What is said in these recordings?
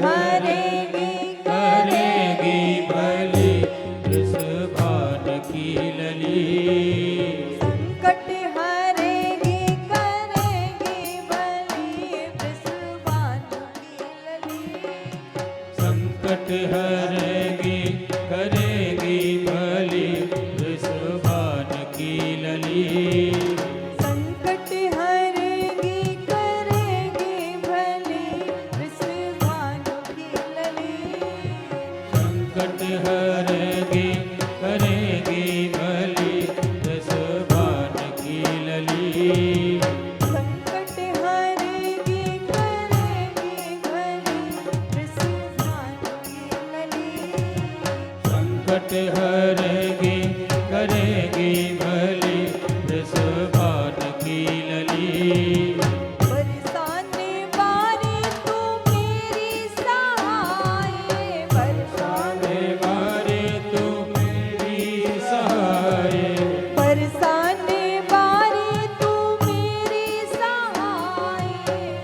हरेगी करेगी भली वृषभान की लली। संकट हरेगी करेगी भली वृषभान की लली। संकट हरेगी करेगी भली वृषभान की लली। संकट हरेगी करेगी भली वृषभान की लली। संकट हरेगी करेगी भली वृषभान की लली। संकट हरेगी करेगी भली वृषभान की लली। संकट हरेगी करेगी भली वृषभान की लली। बरसाने वारी तू मेरी सहाय। बरसाने वारे तू मेरी सहाय। बरसाने वारी तू मेरी सहाय।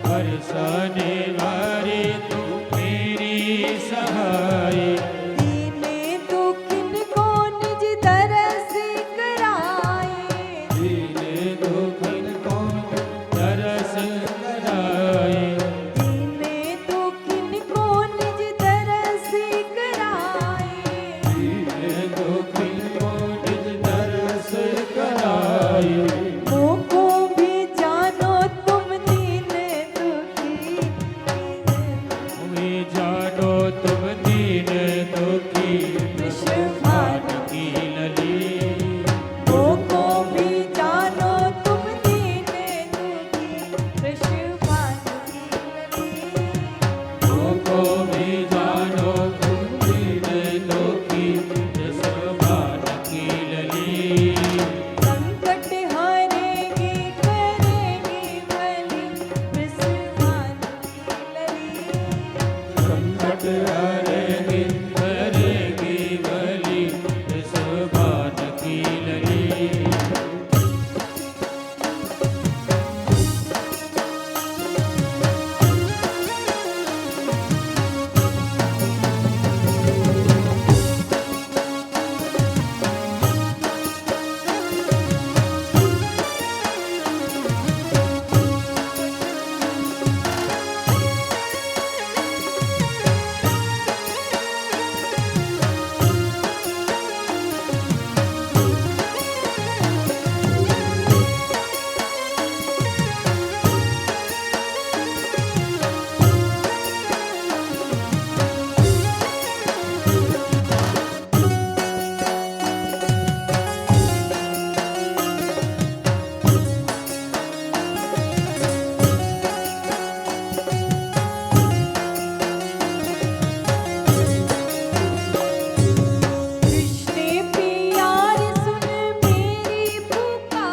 बरसाने वारे तू मेरी सहाय। दीने दुखिन को निज तरस कराए। दीने दुखिन को तरस कराए। दीने दुखिन को निज तरस कराए। दीने दुखिन को निज तरस कराए। मोको भी जानो तुम दीन दुखी। तुम्हें जानो तुम दीन दुखी वृषभान की लली। मोको भी जानो तुम दीन दुखी वृषभान की लली। तुमको भी जानो तुम दीन दुखी वृषभान की लली। संकट हरेगी करेगी भली वृषभान की लली। संकट हरेगी करेगी भली वृषभान की लली। कृष्ण प्यार सुन मेरी पुकार।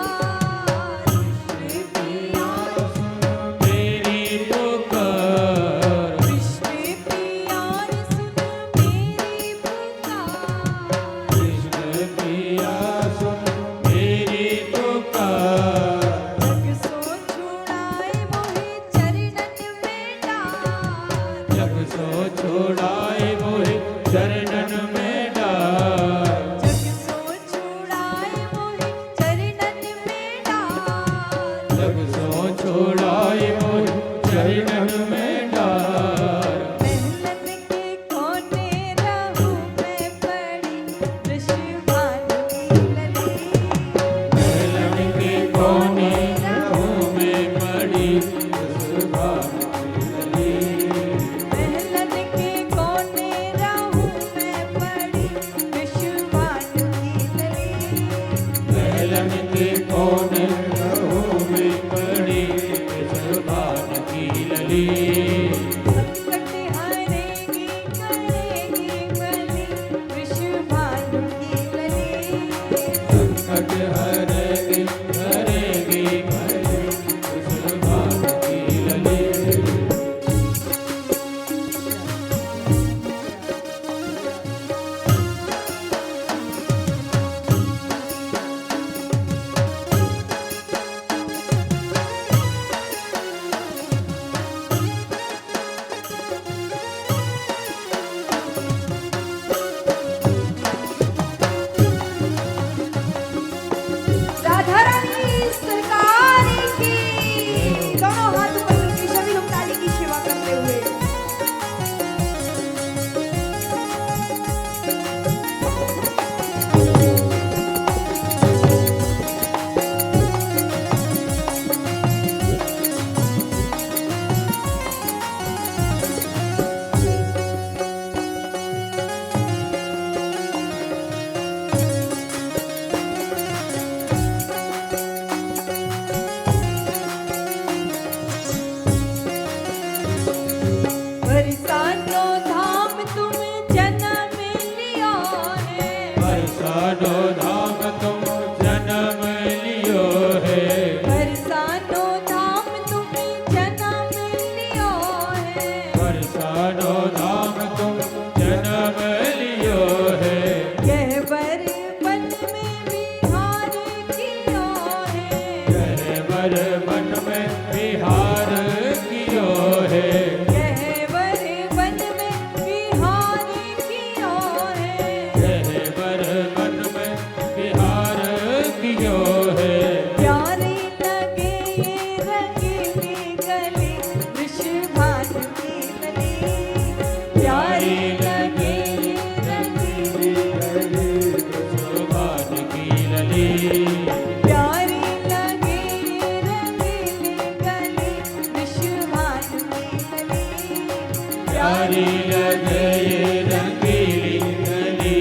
कृष्ण प्यार सुन मेरी पुकार। कृष्ण प्यार सुन मेरी पुकार। कृष्ण पिया सुन मेरी पुकार। जग सो छुड़ाए मोहि चरणन में डार। जग सो छोड़ाए मोहे चरणन में डार। जग सो छुड़ाए मोहि चरणन में डार। जग सो छोड़ाए मोहे चरणन में डार। मेहनत के कोने रहूं मैं पड़ी वृषभान की लली। मेलन के कोने रहूं मैं पड़ी वृषभान की लली। मेहनत के कोने रहूं मैं पड़ी वृषभान की लली। मेलन के कोने रहूं मैं पड़ी वृषभान की लली। वन में विहार कियो है गहवर वन में विहार कियो है गहवर वन में विहार कियो है गहवर वन में विहार कियो है प्यारी लगे ये रंगीली गली वृषभानु की गली प्यारी लगे ये रंगीली सुभान की लली प्यारी लगे ये रंगीली गली वृषभानु की गली प्यारी लगे ये रंगीली गली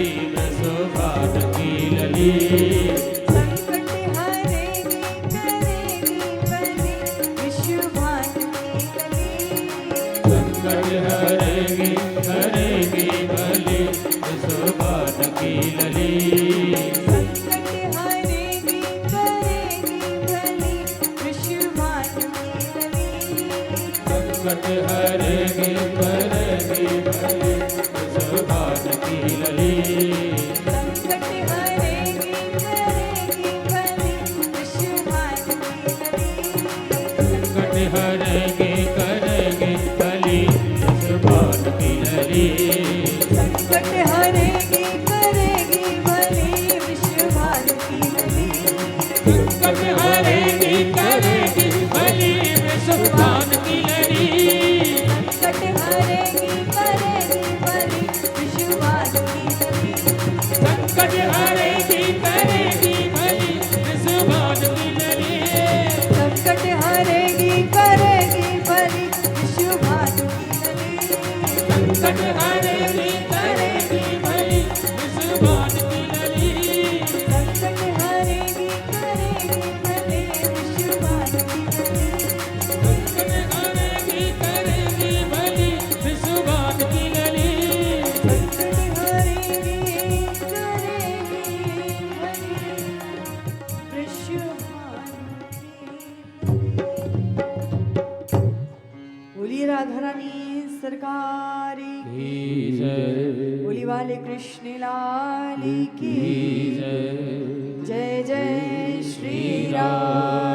सुभान की लली संकट हरेगी करेगी बली वृषभानु की गली संकट हरेगी हरेगी भली सुभान की लली संकट हरेगी करेगी भली वृषभानु की गली संकट हरेगी करेगी भली सुभान की लली संकट हरेगी करेगी भली वृषभानु की गली संकट हरेगी करेगी भली सुभान की लली संकट हरेगी करेगी भली वृषभानु की गली संकट हरेगी करेगी भली सुभान की लली संकट हरेगी करेगी भली वृषभानु की गली संकट हरेगी करेगी भली सुभान की लली संकट हरेगी करेगी भली वृषभानु की गली संकट हरेगी करेगी भली सुभान की लली संकट हरेगी करेगी भली वृषभानु की गली संकट हरेगी करेगी भली सुभान की लली संकट हरेगी करेगी भली वृषभानु की बोलिए राधा रानी सरकार की बोली वाले कृष्ण लाल की जय जय श्री राम